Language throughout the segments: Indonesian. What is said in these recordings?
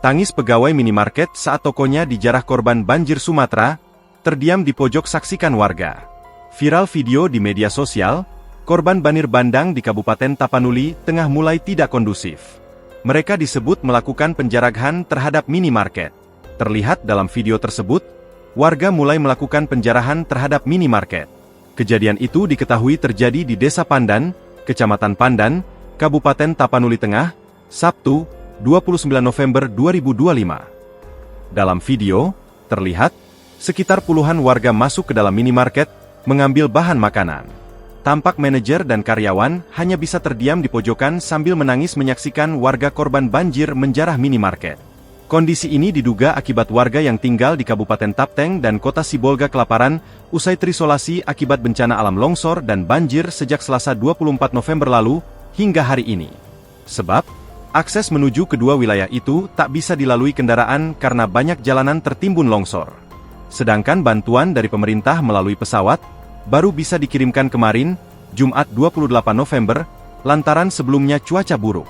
Tangis pegawai minimarket saat tokonya dijarah korban banjir Sumatera, terdiam di pojok saksikan warga. Viral video di media sosial, korban banjir bandang di Kabupaten Tapanuli tengah mulai tidak kondusif. Mereka disebut melakukan penjarahan terhadap minimarket. Terlihat dalam video tersebut, warga mulai melakukan penjarahan terhadap minimarket. Kejadian itu diketahui terjadi di Desa Pandan, Kecamatan Pandan, Kabupaten Tapanuli Tengah, Sabtu, 29 November 2025. Dalam video, terlihat, sekitar puluhan warga masuk ke dalam minimarket, mengambil bahan makanan. Tampak manajer dan karyawan hanya bisa terdiam di pojokan sambil menangis menyaksikan warga korban banjir menjarah minimarket. Kondisi ini diduga akibat warga yang tinggal di Kabupaten Tapteng dan Kota Sibolga kelaparan, usai terisolasi akibat bencana alam longsor dan banjir sejak Selasa 24 November lalu, hingga hari ini. Sebab, akses menuju kedua wilayah itu tak bisa dilalui kendaraan karena banyak jalanan tertimbun longsor. Sedangkan bantuan dari pemerintah melalui pesawat, baru bisa dikirimkan kemarin, Jumat 28 November, lantaran sebelumnya cuaca buruk.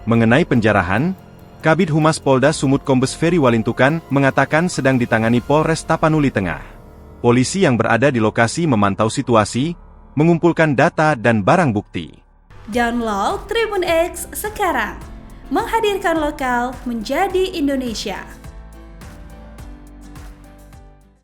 Mengenai penjarahan, Kabid Humas Polda Sumut Kombes Ferry Walintukan mengatakan sedang ditangani Polres Tapanuli Tengah. Polisi yang berada di lokasi memantau situasi, mengumpulkan data dan barang bukti. Download Tribun X sekarang. Menghadirkan lokal menjadi Indonesia.